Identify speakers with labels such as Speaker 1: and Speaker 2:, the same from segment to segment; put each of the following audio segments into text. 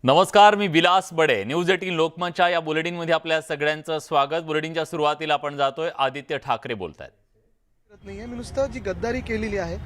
Speaker 1: नमस्कार, मी विलास बडे. न्यूज 18 लोकमतच्या या बुलेटिनमध्ये आपल्या सगळ्यांचं स्वागत. बुलेटिनच्या सुरुवातीला आपण जातोय. आदित्य ठाकरे बोलतायत.
Speaker 2: नाहीये, मी नुसतं जी गद्दारी केलेली आहे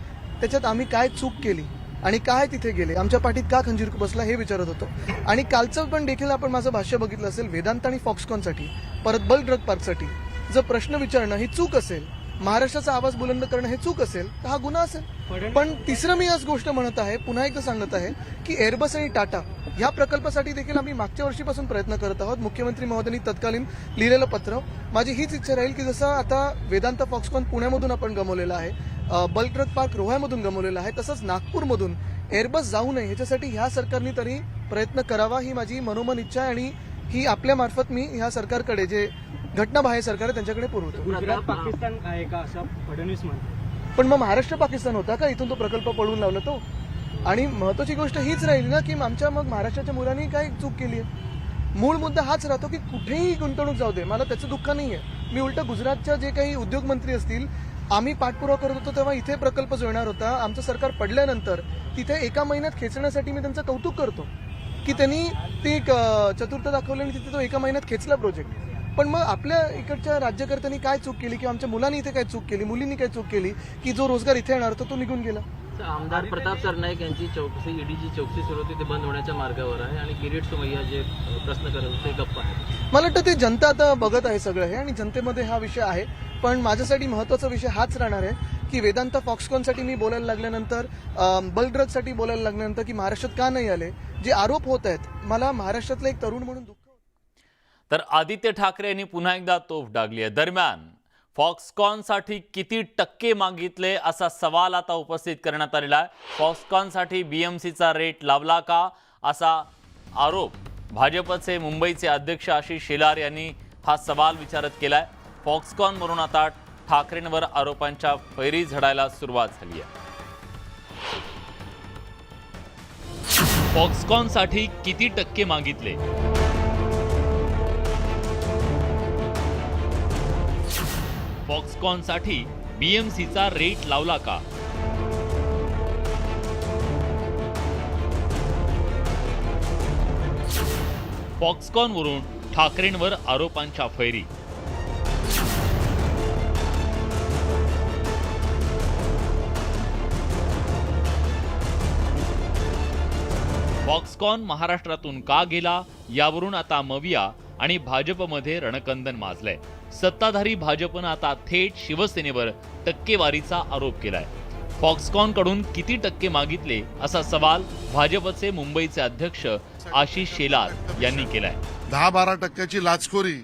Speaker 2: त्याच्यात आम्ही काय चूक केली आणि काय तिथे गेले, आमच्या पाठीत का खंजीर बसला हे विचारत होतो. आणि कालचं पण देखील आपण माझं भाष्य बघितलं असेल, वेदांत आणि फॉक्सकॉनसाठी, परत बल्क ड्रग पार्कसाठी जर प्रश्न विचारणं ही चूक असेल, महाराष्ट्राचा आवाज बुलंद करणं हे चूक असेल तर हा गुन्हा असेल. पण तिसरं मी आज गोष्ट म्हणत आहे, पुन्हा एकदा सांगत आहे की एअरबस आणि टाटा या प्रकल्पासाठी देखील आम्ही मागच्या वर्षीपासून प्रयत्न करत आहोत. मुख्यमंत्री महोदयांनी तत्कालीन लिहिलेलं पत्र. माझी हीच इच्छा राहील की जसं आता वेदांत फॉक्सकॉन पुण्यामधून आपण गमावलेला आहे, बल्क ड्रग पार्क रोह्यामधून गमावलेला आहे, तसंच नागपूरमधून एअरबस जाऊ नये ह्याच्यासाठी ह्या सरकारने तरी प्रयत्न करावा ही माझी मनोमन इच्छा आहे. आणि ही आपल्या मार्फत मी ह्या सरकारकडे जे घटनाबाह्य सरकार आहे त्यांच्याकडे पुरवतो.
Speaker 3: गुजरात पाकिस्तान आहे का असं फडणवीस म्हणतात.
Speaker 2: पण मग महाराष्ट्र पाकिस्तान होता का इथून तो प्रकल्प पळवून लावला तो? आणि महत्वाची गोष्ट हीच राहिली ना की आमच्या मग महाराष्ट्राच्या मुलांनी काय चूक केली आहे. मूळ मुद्दा हाच राहतो की कुठेही गुंतवणूक जाऊ दे, मला त्याचं दुःख नाहीये. मी उलट गुजरातच्या जे काही उद्योगमंत्री असतील, आम्ही पाठपुरावा करत होतो तेव्हा इथे प्रकल्प जुळणार होता. आमचं सरकार पडल्यानंतर तिथे एका महिन्यात खेचण्यासाठी मी त्यांचं कौतुक करतो की त्यांनी ती चतुर्थ दाखवली आणि तिथे तो एका महिन्यात खेचला प्रोजेक्ट. पण मग आपल्या इकडच्या राज्यकर्त्यांनी काय चूक केली किंवा आमच्या मुलांनी इथे काय चूक केली, मुलींनी काय चूक केली की जो रोजगार इथे येणार होता तो निघून गेला.
Speaker 4: आमदार प्रताप सरनाईक यांची चौकशी, ईडीची चौकशी सुरू होती, ते बंद होण्याच्या मार्गावर आहे आणि किरीट सोमय्या जे प्रश्न करत होते गप्प आहे.
Speaker 2: मला वाटतं ते जनता आता बघत आहे सगळं हे आणि जनतेमध्ये हा विषय आहे. पण माझ्यासाठी महत्वाचा विषय हाच राहणार आहे की वेदांत फॉक्सकॉनसाठी मी बोलायला लागल्यानंतर, बल्क ड्रगसाठी बोलायला लागल्यानंतर की महाराष्ट्रात का नाही आले, जे आरोप होत आहेत, मला महाराष्ट्रातला एक तरुण म्हणून दुःख.
Speaker 1: तर आदित्य ठाकरे यांनी पुन्हा एकदा तोफ डागली आहे. दरम्यान फॉक्सकॉनसाठी किती टक्के मागितले असा सवाल आता उपस्थित करण्यात आलेला आहे. फॉक्सकॉनसाठी बीएमसीचा रेट लावला का असा आरोप भाजपचे मुंबईचे अध्यक्ष आशिष शेलार यांनी हा सवाल विचारत केलाय. फॉक्सकॉनवरून आता ठाकरेंवर आरोपांच्या फैरी झडायला सुरुवात झाली आहे. फॉक्सकॉनसाठी किती टक्के मागितले? फॉक्सकॉनसाठी बीएमसीचा रेट लावला का? फॉक्सकॉनवरून ठाकरेंवर आरोपांच्या फैरी. फॉक्सकॉन महाराष्ट्रातून का गेला यावरून आता मविया आणि भाजपमध्ये रणकंदन माजलंय. सत्ताधारी भाजपनं आता थेट शिवसेनेवर टक्केवारीचा आरोप केलाय. फॉक्सकॉनकडून किती टक्के मागितले असा सवाल भाजपचे मुंबईचे अध्यक्ष आशिष शेलार यांनी केलाय.
Speaker 5: 10-12% लाचखोरी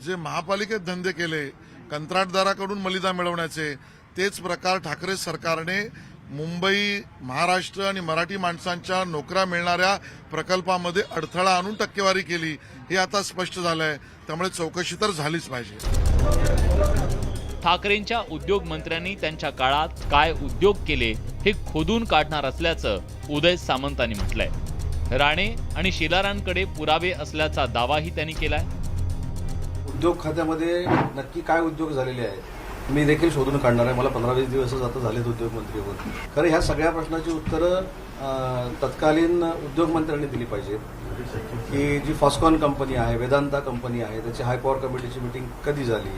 Speaker 5: जे महापालिकेत धंदे केले, कंत्राटदाराकडून मलिदा मिळवण्याचे, तेच प्रकार ठाकरे सरकारने मुंबई, महाराष्ट्र आणि मराठी माणसांच्या नोकऱ्या मिळणाऱ्या प्रकल्पामध्ये अडथळा आणून टक्केवारी केली, हे आता स्पष्ट झालंय. त्यामुळे चौकशी तर झालीच पाहिजे.
Speaker 1: ठाकरेंच्या उद्योग मंत्र्यांनी त्यांच्या काळात काय उद्योग केले हे खोदून काढणार असल्याचं उदय सामंतांनी म्हटलंय. राणे आणि शेलारांकडे पुरावे असल्याचा दावाही त्यांनी केलाय.
Speaker 6: उद्योग खात्यामध्ये नक्की काय उद्योग झालेले आहेत मी देखील शोधून काढणार आहे. मला 15-20 दिवसच आता झालेत उद्योगमंत्री होऊन. खरं ह्या सगळ्या प्रश्नाची उत्तरं तत्कालीन उद्योगमंत्र्यांनी दिली पाहिजेत. की जी फॉक्सकॉन कंपनी आहे, वेदांता कंपनी आहे, त्याची हाय पॉवर कमिटीची मिटिंग कधी झाली,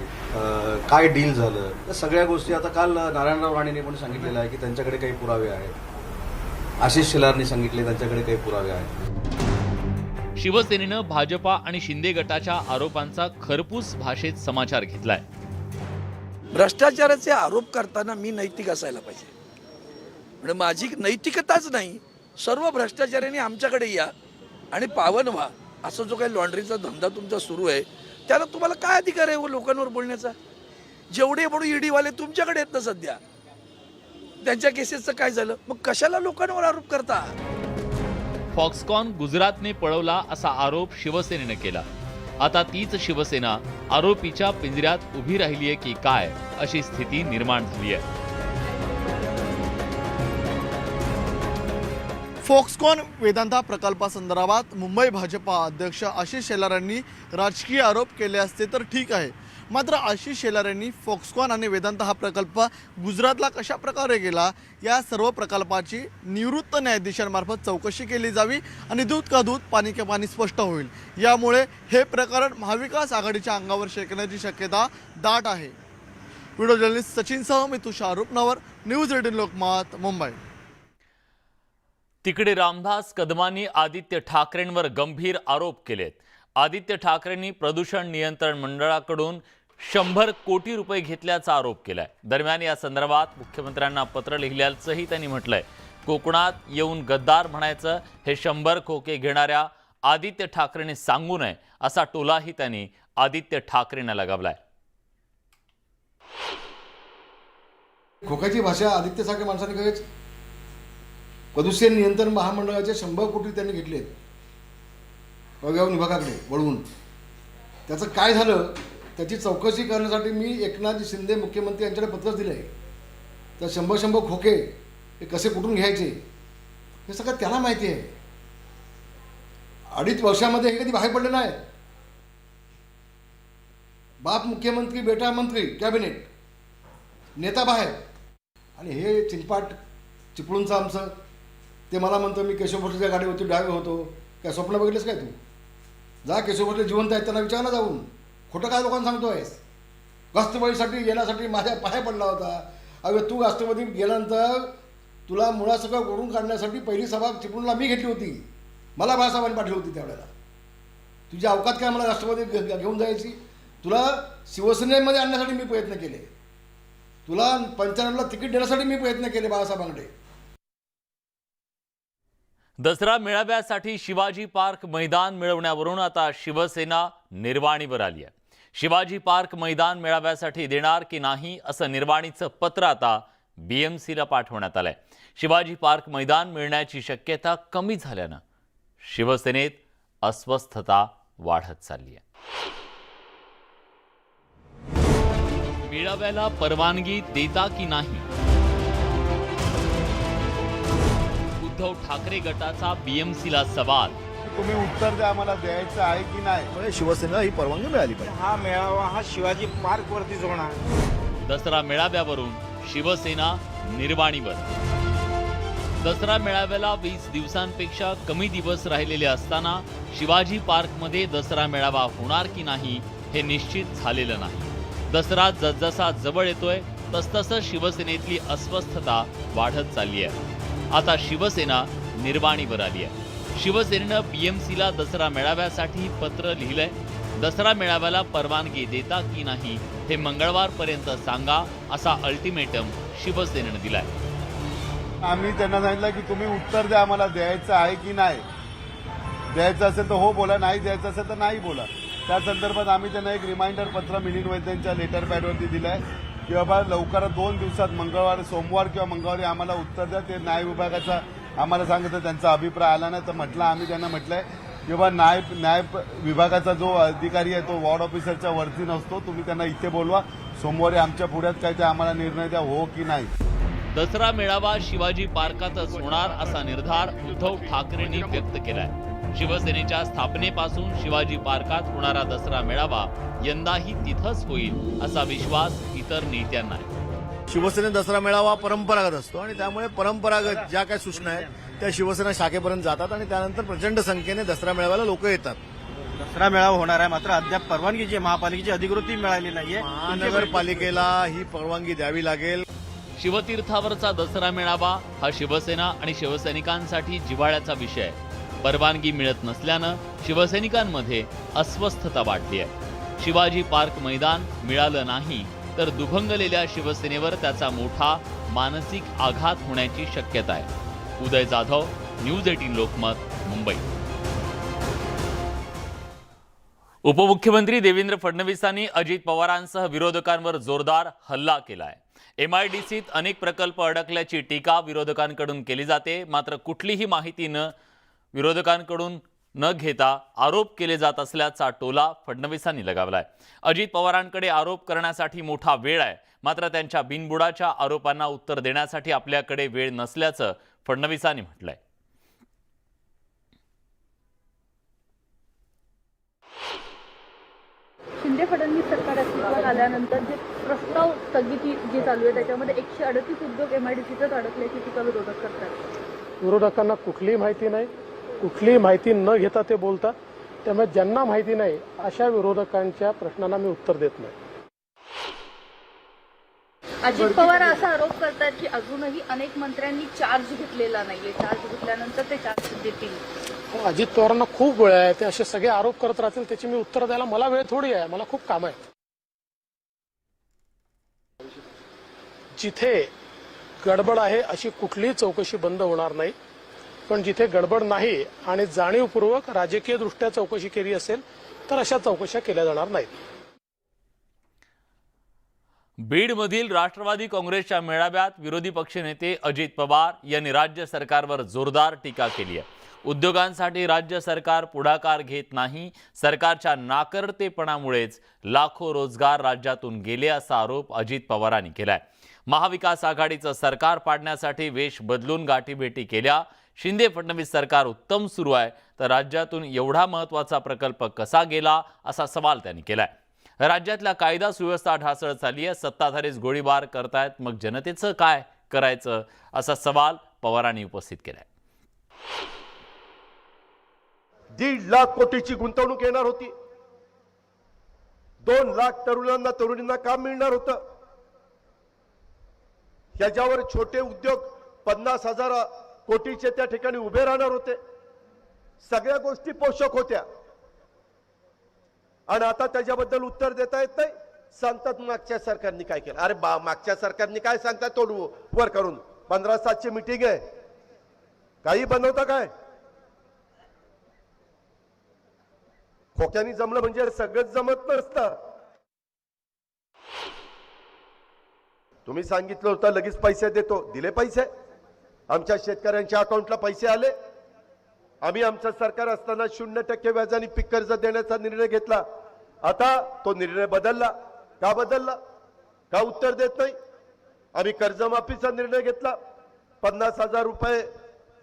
Speaker 6: काय डील झालं, या सगळ्या गोष्टी. आता काल नारायणराव राणेंनी पण सांगितलेलं आहे की त्यांच्याकडे काही पुरावे आहेत. आशिष शेलारनी सांगितले त्यांच्याकडे काही पुरावे आहेत.
Speaker 1: शिवसेनेनं भाजपा आणि शिंदे गटाच्या आरोपांचा खरपूस भाषेत समाचार घेतलाय.
Speaker 7: भ्रष्टाचाराचे आरोप करताना मी नैतिक असायला पाहिजे. म्हणजे माझी नैतिकताच नाही, सर्व भ्रष्टाचाऱ्यांनी आमच्याकडे या आणि पावन व्हा. असं जो काही लॉन्ड्रीचा धंदा तुमचा सुरू आहे त्याला तुम्हाला काय अधिकार आहे लोकांवर बोलण्याचा? जेवढे म्हणून ईडीवाले तुमच्याकडे आहेत ना सध्या, त्यांच्या केसेसचं काय झालं? मग कशाला लोकांवर आरोप करता?
Speaker 1: फॉक्सकॉन गुजरातने पळवला असा आरोप शिवसेनेनं केला. आता तीच शिवसेना आरोपीच्या पिंजऱ्यात उभी राहिलीये की काय अशी स्थिती निर्माण झाली आहे.
Speaker 2: फॉक्सकॉन वेदांता प्रकल्पासंदर्भात मुंबई भाजपा अध्यक्ष आशिष शेलार यांनी राजकीय आरोप केले असते तर ठीक आहे, मात्र आशिष शेलार यांनी फॉक्सकॉन आणि वेदांता हा प्रकल्प गुजरातला कशा प्रकारे गेला या सर्व प्रकल्पाची निवृत्त न्यायाधीशांमार्फत चौकशी केली जावी आणि दूध का दूध पाणी के पाणी स्पष्ट होईल। यामुळे हे प्रकरण महाविकास आघाडीच्या अंगावर शेकण्याची शक्यता दाट आहे। व्हिडिओ जर्नलिस्ट सचिनसह मी तुषार रूपनवर, न्यूज 18 लोकमत, मुंबई।
Speaker 1: तिकडे रामदास कदमांनी आदित्य ठाकरेंवर गंभीर आरोप केलेत। आदित्य ठाकरेंनी प्रदूषण नियंत्रण मंडळाकडून 100 कोटी रुपये घेतल्याचा आरोप केलाय। दरम्यान या संदर्भात मुख्यमंत्र्यांना पत्र लिहिल्याचंही त्यांनी म्हटलंय। कोकणात येऊन गद्दार म्हणायचं हे 100 खोके घेणाऱ्या आदित्य ठाकरेंनी सांगू नये असा टोलाही त्यांनी आदित्य ठाकरेंना लगावलाय।
Speaker 8: खोक्याची भाषा आदित्य सारख्या माणसाने करायची। प्रदूषण नियंत्रण महामंडळाचे 100 कोटी त्यांनी घेतले पर्यावरण विभागाकडे वळवून। त्याचं काय झालं त्याची चौकशी करण्यासाठी मी एकनाथ शिंदे मुख्यमंत्री यांच्याकडे पत्रच दिलं आहे। तर 100 खोके हे कसे कुठून घ्यायचे हे सगळं त्याला माहिती आहे। 2.5 वर्षामध्ये हे कधी बाहेर पडले नाही। बाप मुख्यमंत्री, बेटा मंत्री, कॅबिनेट, नेता बाहेर, आणि हे चिंपाट चिपळूणचं आमचं ते मला म्हणतो मी केशव भोसलेच्या गाडीवरती ड्रायव्हर होतो। काय स्वप्न बघितलंस काय तू? जा केशव भोसले जिवंत आहेत त्यांना विचार ना जाऊन, खोटं काय लोकांना सांगतो आहेस? राष्ट्रवादीसाठी गेल्यासाठी माझ्या पाया पडला होता। अगं तू राष्ट्रवादीत गेल्यानंतर तुला मुळासकळ ओढून काढण्यासाठी पहिली सभा चिपळूणला मी घेतली होती। मला बाळासाहेबांनी पाठवली होती त्यावेळेला। तुझी अवकात काय मला राष्ट्रवादीत घेऊन जायची? तुला शिवसेनेमध्ये आणण्यासाठी मी प्रयत्न केले, तुला 95ला तिकीट देण्यासाठी मी प्रयत्न केले बाळासाहेबांकडे।
Speaker 1: दसरा मेळाव्यासाठी शिवाजी पार्क मैदान मिळवण्यावरून आता शिवसेना निर्वाणीवर आली आहे। शिवाजी पार्क मैदान मेळाव्यासाठी देणार की नाही असं निर्वाणीचं पत्र आता BMCला पाठवण्यात आलंय। शिवाजी पार्क मैदान मिळण्याची शक्यता कमी झाल्यानं शिवसेनेत अस्वस्थता वाढत चालली आहे। मेळाव्याला परवानगी देता की नाही, उद्धव ठाकरे गटाचा BMCला सवाल।
Speaker 9: तुम्ही उत्तर द्या, आम्हाला द्यायचं आहे की नाही।
Speaker 2: शिवसेनेला ही परवानगी मिळाली पाहिजे।
Speaker 3: हा मेळावा हा शिवाजी पार्क वरतीच होणार।
Speaker 1: दसरा मेळाव्यावरून शिवसेना निर्वाणीवर। दसरा मेळाव्याला 20 दिवसांपेक्षा कमी दिवस राहिलेले असताना शिवाजी पार्कमध्ये दसरा मेळावा होणार की नाही हे निश्चित झालेलं नाही। दसरा जसजसा जवळ येतोय तसतसं शिवसेनेतली अस्वस्थता वाढत चालली आहे। आता शिवसेना निर्वाणीवर आली आहे। शिवसेनेनं BMCला दसरा मेळाव्यासाठी पत्र लिहिलंय। दसरा मेळाव्याला परवानगी देता की नाही हे मंगळवारपर्यंत सांगा असा अल्टिमेटम शिवसेनेनं दिलाय।
Speaker 9: आम्ही त्यांना सांगितलं की तुम्ही उत्तर द्या, आम्हाला द्यायचं आहे की नाही। द्यायचं असेल तर हो बोला, नाही द्यायचं असेल तर नाही बोला। त्या संदर्भात आम्ही त्यांना एक रिमाइंडर पत्र मिलिंद वैद्यांच्या लेटर पॅडवरती दिलं आहे की बाबा लवकरात 2 दिवसात सोमवार किंवा मंगळवारी आम्हाला उत्तर द्या। ते न्याय विभागाचा आम्हाला सांगितलं त्यांचा अभिप्राय आला नाही तर म्हटलं आम्ही त्यांना म्हटलंय की बाबा न्याय विभागाचा जो अधिकारी आहे तो वॉर्ड ऑफिसरच्या वरती नसतो, तुम्ही त्यांना इथे बोलवा, सोमवारी आमच्या पुढ्यात काय ते आम्हाला निर्णय द्या हो की नाही।
Speaker 1: दसरा मेळावा शिवाजी पार्कातच होणार असा निर्धार उद्धव ठाकरेंनी व्यक्त केलाय। शिवसेनेच्या स्थापनेपासून शिवाजी पार्कात होणारा दसरा मेळावा यंदाही तिथंच होईल असा विश्वास इतर नेत्यांना आहे।
Speaker 10: शिवसेनेत दसरा मेळावा परंपरागत असतो आणि त्यामुळे परंपरागत ज्या काही सूचना आहेत त्या शिवसेना शाखेपर्यंत जातात आणि त्यानंतर प्रचंड संख्येने दसरा मेळाव्याला लोक येतात।
Speaker 3: दसरा मेळावा होणार आहे, मात्र अद्याप परवानगीची महापालिकेची अधिकृती मिळाली नाहीये।
Speaker 10: महानगरपालिकेला ही परवानगी द्यावी लागेल।
Speaker 1: शिवतीर्थावरचा दसरा मेळावा हा शिवसेना आणि शिवसैनिकांसाठी जिव्हाळ्याचा विषय आहे। परवानगी मिळत नसल्यानं शिवसैनिकांमध्ये अस्वस्थता वाढली आहे। शिवाजी पार्क मैदान मिळालं नाही तर दुभंगलेल्या शिवसेनेवर त्याचा मोठा मानसिक आघात होण्याची शक्यता आहे। उदय जाधव, न्यूज 18 लोकमत, मुंबई। उपमुख्यमंत्री देवेंद्र फडणवीसांनी अजित पवारांसह विरोधकांवर जोरदार हल्ला केलाय। MIDCत अनेक प्रकल्प अडकल्याची टीका विरोधकांकडून केली जाते, मात्र कुठलीही माहिती विरोधकांकडून न घेता आरोप केले जात असल्याचा टोला फडणवीसांनी लगावलाय। अजित पवारांकडे आरोप करण्यासाठी मोठा वेळ आहे, मात्र त्यांच्या बिनबुडाच्या आरोपांना उत्तर देण्यासाठी आपल्याकडे वेळ नसल्याचं फडणवीसांनी म्हटलंय।
Speaker 11: शिंदे फडणवीस सरकार अस्तित्वात आल्यानंतर जे प्रस्ताव स्थगिती जी चालू आहे त्याच्यामध्ये 138 उद्योग MIDCतच अडकल्याची टीका विरोधक करतात.
Speaker 2: विरोधकांना कुठलीही माहिती नाही, कुठलीही माहिती न घेता ते बोलतात. त्यामुळे ज्यांना माहिती नाही अशा विरोधकांच्या प्रश्नांना मी उत्तर देत नाही.
Speaker 11: अजित पवार असा आरोप करतात की अजूनही अनेक मंत्र्यांनी चार्ज घेतलेला नाहीये. चार्ज घेतल्यानंतर ते चार्ज देतील.
Speaker 2: अजित पवारांना खूप वेळ आहे, ते असे सगळे आरोप करत राहतील. त्याची मी उत्तर द्यायला मला वेळ थोडी आहे, मला खूप काम आहे. जिथे गडबड आहे अशी कुठलीही चौकशी बंद होणार नाही, पण जिथे गडबड नाही आणि जाणीवपूर्वक राजकीय दृष्ट्या चौकशी केली असेल तर अशा चौकशा केल्या जाणार नाहीत.
Speaker 1: बीडमधील राष्ट्रवादी काँग्रेसच्या मेळाव्यात विरोधी पक्षनेते अजित पवार यांनी राज्य सरकारवर जोरदार टीका केली आहे. उद्योगांसाठी राज्य सरकार पुढाकार घेत नाही, सरकारच्या नाकर्तेपणामुळेच लाखो रोजगार राज्यातून गेले असा आरोप अजित पवारांनी केलाय. महाविकास आघाडीचं सरकार पाडण्यासाठी वेश बदलून गाठीभेटी केल्या. शिंदे फडणवीस सरकार उत्तम सुरू आहे तर राज्यातून एवढा महत्त्वाचा प्रकल्प कसा गेला असा सवाल त्यांनी केलाय. राज्यातल्या कायदा सुव्यवस्था ढासळत चालली आहे, सत्ताधारीच गोळीबार करतायत, मग जनतेचं काय करायचं असा सवाल पवारांनी उपस्थित केलाय.
Speaker 9: 1.5 लाख कोटीची गुंतवणूक येणार होती. 2 लाख तरुणींना काम मिळणार होतं. याच्यावर छोटे उद्योग 50,000 कोटीचे त्या ठिकाणी उभे राहणार होते. सगळ्या गोष्टी पोषक होत्या आणि आता त्याच्याबद्दल उत्तर देता येत नाही. सांगतात मागच्या सरकारने काय केलं. अरे मागच्या सरकारने काय सांगतात तोड वर करून 15/7ची मीटिंग आहे, काही बनवता काय. खोक्यानी जमलं म्हणजे सगळंच जमत नसतं. तुम्ही सांगितलं होतं लगेच पैसे देतो, दिले पैसे. आमच्या शेतकऱ्यांच्या अकाउंटला पैसे आले. आम्ही आमचं सरकार असताना 0% व्याजाने पीक कर्ज देण्याचा निर्णय घेतला. आता तो निर्णय बदलला. का बदलला? का उत्तर देत नाही. आम्ही कर्जमाफीचा निर्णय घेतला. 50,000 रुपये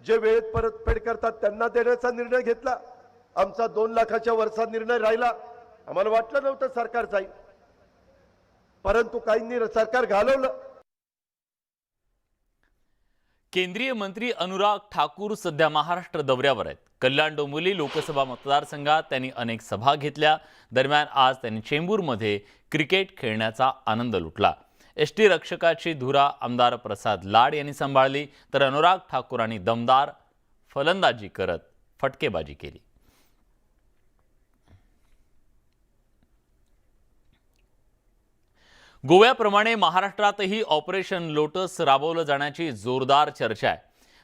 Speaker 9: जे वेळेत परतफेड करतात त्यांना देण्याचा निर्णय घेतला. आमचा 2 लाखाच्या वरचा निर्णय राहिला. आम्हाला वाटलं नव्हतं सरकार जाईल, परंतु काहींनी सरकार घालवलं.
Speaker 1: केंद्रीय मंत्री अनुराग ठाकूर सध्या महाराष्ट्र दौऱ्यावर आहेत. कल्याण डोंबिवली लोकसभा मतदारसंघात त्यांनी अनेक सभा घेतल्या. दरम्यान आज त्यांनी चेंबूरमध्ये क्रिकेट खेळण्याचा आनंद लुटला. एसटी रक्षकाची धुरा आमदार प्रसाद लाड यांनी सांभाळली तर अनुराग ठाकूरांनी दमदार फलंदाजी करत फटकेबाजी केली. गोव्याप्रमाणे महाराष्ट्रातही ऑपरेशन लोटस राबवलं जाण्याची जोरदार चर्चा आहे.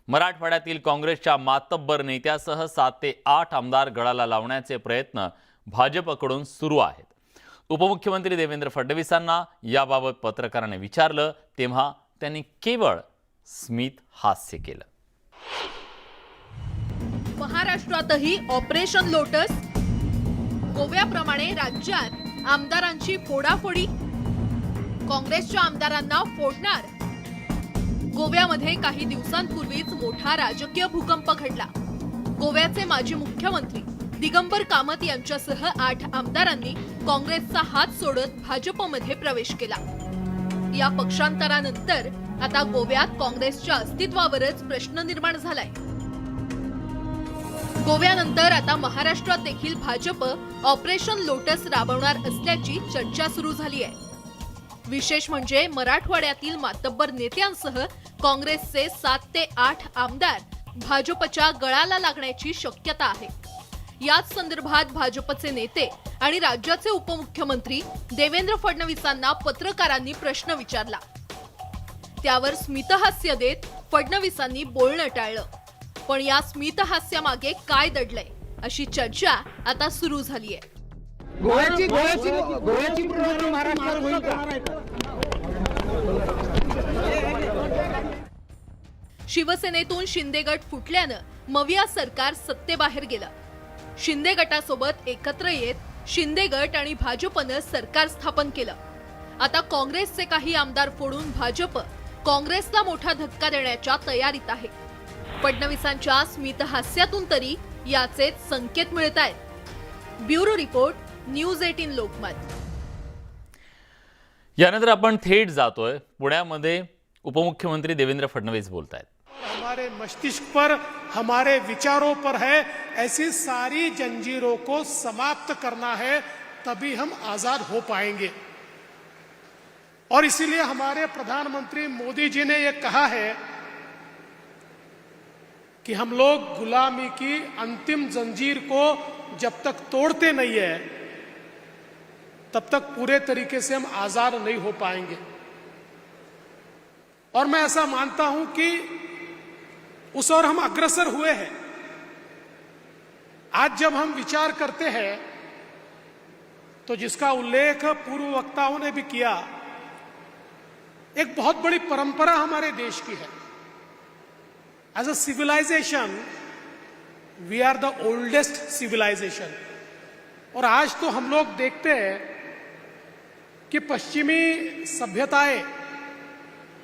Speaker 1: मराठवाड्यातील काँग्रेसच्या मातब्बर नेत्यासह 7 ते 8 आमदार गळाला लावण्याचे प्रयत्न भाजपकडून सुरू आहेत. उपमुख्यमंत्री देवेंद्र फडणवीसांना याबाबत पत्रकारांनी विचारलं तेव्हा त्यांनी केवळ स्मित हास्य केलं.
Speaker 12: महाराष्ट्रातही ऑपरेशन लोटस, गोव्याप्रमाणे राज्यात आमदारांची फोडाफोडी, काँग्रेसच्या आमदारांना फोडणार. गोव्यामध्ये काही दिवसांपूर्वीच मोठा राजकीय भूकंप घडला. गोव्याचे माजी मुख्यमंत्री दिगंबर कामत यांच्यासह 8 आमदारांनी काँग्रेसचा हात सोडत भाजपमध्ये प्रवेश केला. या पक्षांतरानंतर आता गोव्यात काँग्रेसच्या अस्तित्वावरच प्रश्न निर्माण झालाय. गोव्यानंतर आता महाराष्ट्रात देखील भाजप ऑपरेशन लोटस राबवणार असल्याची चर्चा सुरू झाली आहे. विशेष म्हणजे मराठवाड्यातील मातब्बर नेत्यांसह काँग्रेसचे 7 ते 8 आमदार भाजपच्या गळाला लागण्याची शक्यता आहे. याच संदर्भात भाजपचे नेते आणि राज्याचे उपमुख्यमंत्री देवेंद्र फडणवीसांना पत्रकारांनी प्रश्न विचारला. त्यावर स्मितहास्य देत फडणवीसांनी बोलणं टाळलं. पण या स्मितहास्यामागे काय दडलंय अशी चर्चा आता सुरू झाली आहे. शिवसेनेतून शिंदे गट फुटल्यानं मविया सरकार सत्तेबाहेर गेलं. शिंदे गटासोबत एकत्र येत शिंदे गट आणि भाजपनं सरकार स्थापन केलं. आता काँग्रेसचे काही आमदार फोडून भाजप काँग्रेसला मोठा धक्का देण्याच्या तयारीत आहे. फडणवीसांच्या स्मितहास्यातून तरी याचे संकेत मिळत आहेत. Bureau report, news 18 Lokmat.
Speaker 1: यानंतर आपण थेट जातोय पुण्यामध्ये उपमुख्यमंत्री देवेंद्र फडणवीस बोलत आहेत.
Speaker 13: हमारे मस्तिष्क पर, हमारे विचारों पर है. ऐसी सारी जंजीरों को समाप्त करना है, तभी हम आजाद हो पाएंगे. और इसीलिए हमारे प्रधानमंत्री मोदी जी ने यह कहा है कि हम लोग गुलामी की अंतिम जंजीर को जब तक तोड़ते नहीं है तब तक पूरे तरीके से हम आजाद नहीं हो पाएंगे. और मैं ऐसा मानता हूं कि उस ओर हम अग्रसर हुए हैं. आज जब हम विचार करते हैं तो जिसका उल्लेख पूर्व वक्ताओं ने भी किया, एक बहुत बड़ी परंपरा हमारे देश की है. As a civilization we are the oldest civilization. और आज तो हम लोग देखते हैं कि पश्चिमी सभ्यताएं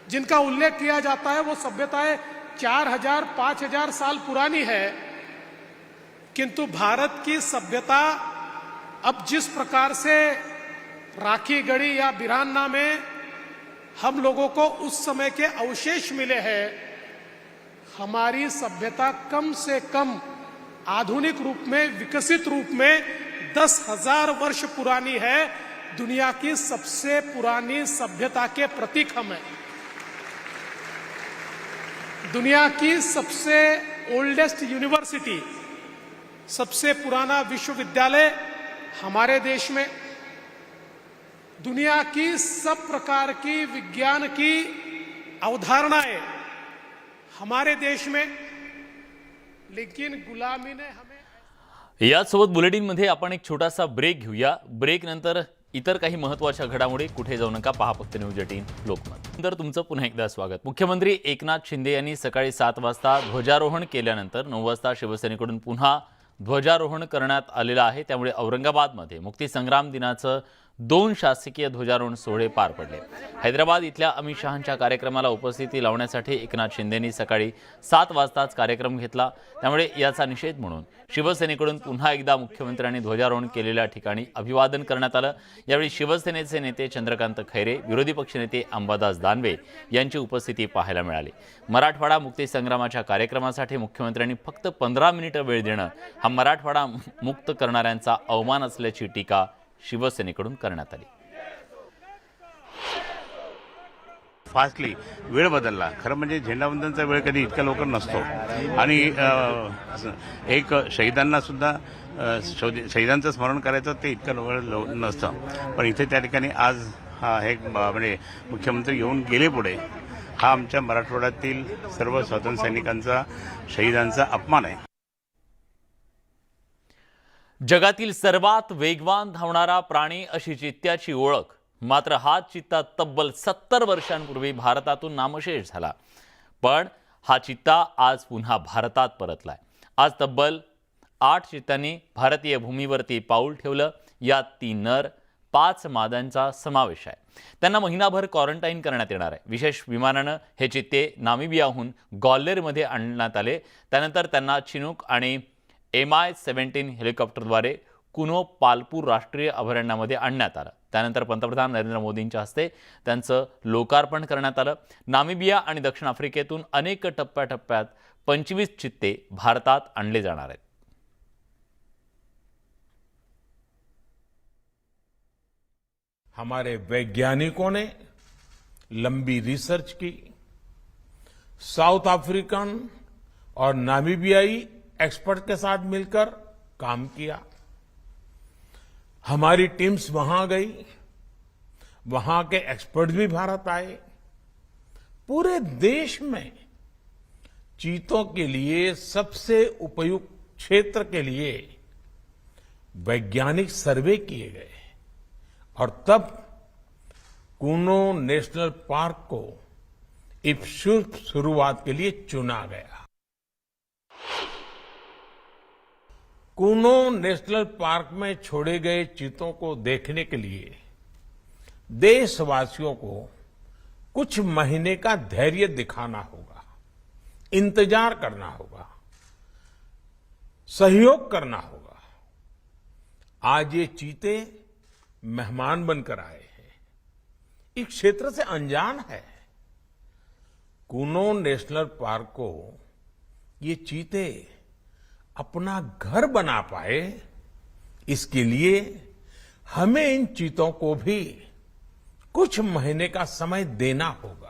Speaker 13: जिनका उल्लेख किया जाता है वो सभ्यताएं 4000 5000 साल पुरानी है, किंतु भारत की सभ्यता अब जिस प्रकार से राखी गढ़ी या बिरान्ना में हम लोगों को उस समय के अवशेष मिले हैं, हमारी सभ्यता कम से कम आधुनिक रूप में, विकसित रूप में 10,000 वर्ष पुरानी है. दुनिया की सबसे पुरानी सभ्यता के प्रतीक हम हैं. दुनिया की सबसे ओल्डेस्ट यूनिवर्सिटी, सबसे पुराना विश्वविद्यालय हमारे देश में. दुनिया की सब प्रकार की विज्ञान की अवधारणाएं हमारे देश में. लेकिन गुलामी ने हमें.
Speaker 1: यासोबत बुलेटिनमध्ये आपण एक छोटासा ब्रेक घेऊया. ब्रेक नंतर इतर काही महत्त्वाच्या घडामोडी. कुठे जाऊ नका, पहा फक्त न्यूज 18 लोकमत. नंतर तुमचं पुन्हा एकदा स्वागत. मुख्यमंत्री एकनाथ शिंदे यांनी सकाळी 7 वाजता ध्वजारोहण केल्यानंतर 9 वाजता शिवसेनेकडून पुन्हा ध्वजारोहण करण्यात आलेलं आहे. त्यामुळे औरंगाबादमध्ये मुक्तीसंग्राम दिनाचं 2 शासकीय ध्वजारोहण सोहळे पार पडले. हैदराबाद इथल्या अमित शहांच्या कार्यक्रमाला उपस्थिती लावण्यासाठी एकनाथ शिंदेंनी सकाळी 7 वाजताच कार्यक्रम घेतला. त्यामुळे याचा निषेध म्हणून शिवसेनेकडून पुन्हा एकदा मुख्यमंत्र्यांनी ध्वजारोहण केलेल्या ठिकाणी अभिवादन करण्यात आलं. यावेळी शिवसेनेचे नेते चंद्रकांत खैरे, विरोधी पक्षनेते अंबादास दानवे यांची उपस्थिती पाहायला मिळाली. मराठवाडा मुक्तीसंग्रामाच्या कार्यक्रमासाठी मुख्यमंत्र्यांनी फक्त 15 मिनिटं वेळ देणं हा मराठवाडा मुक्त करणाऱ्यांचा अवमान असल्याची टीका शिवसेनेकडून करण्यात आली.
Speaker 9: फास्टली वेळ बदलला. खरं म्हणजे झेंडावंदनचा वेळ कधी इतक्या लवकर नसतो आणि एक शहीदांना सुद्धा शहीदांचं स्मरण करायचं ते इतकं वेळ नसतं. पण इथे त्या ठिकाणी आज हा एक म्हणजे मुख्यमंत्री येऊन गेले पुढे, हा आमच्या मराठवाड्यातील सर्व स्वातंत्र्य सैनिकांचा, शहीदांचा अपमान आहे.
Speaker 1: जगातील सर्वात वेगवान धावणारा प्राणी अशी चित्त्याची ओळख. मात्र हा चित्ता तब्बल 70 वर्षांपूर्वी भारतातून नामशेष झाला. पण हा चित्ता आज पुन्हा भारतात परतलाय. आज तब्बल 8 चित्त्यांनी भारतीय भूमीवरती पाऊल ठेवलं. यात 3 नर, 5 माद्यांचा समावेश आहे. त्यांना महिनाभर क्वारंटाईन करण्यात येणार आहे. विशेष विमानानं हे चित्ते नामिबियाहून गॉल्लेरमध्ये आणण्यात आले. त्यानंतर त्यांना चिनूक आणि MI-17 हेलिकॉप्टरद्वारे कुनो पालपूर राष्ट्रीय अभयारण्यामध्ये आणण्यात आलं. त्यानंतर पंतप्रधान नरेंद्र मोदींच्या हस्ते त्यांचं लोकार्पण करण्यात आलं. नामिबिया आणि दक्षिण आफ्रिकेतून अनेक टप्प्याटप्प्यात 25 चित्ते भारतात आणले जाणार आहेत.
Speaker 13: हमारे वैज्ञानिकों ने लंबी रिसर्च की, साउथ अफ्रीकन और नामीबियाई एक्सपर्ट के साथ मिलकर काम किया. हमारी टीम्स वहां गई, वहां के एक्सपर्ट भी भारत आए. पूरे देश में चीतों के लिए सबसे उपयुक्त क्षेत्र के लिए वैज्ञानिक सर्वे किए गए और तब कूनो नेशनल पार्क को इस शुभ शुरुआत के लिए चुना गया. कूनो नेशनल पार्क में छोड़े गए चीतों को देखने के लिए देशवासियों को कुछ महीने का धैर्य दिखाना होगा, इंतजार करना होगा, सहयोग करना होगा. आज ये चीते मेहमान बनकर आए हैं. इस क्षेत्र से अनजान है। कूनो नेशनल पार्क को ये चीते अपना घर बना पाए, इसके लिए हमें इन चीतों को भी कुछ महीने का समय देना होगा।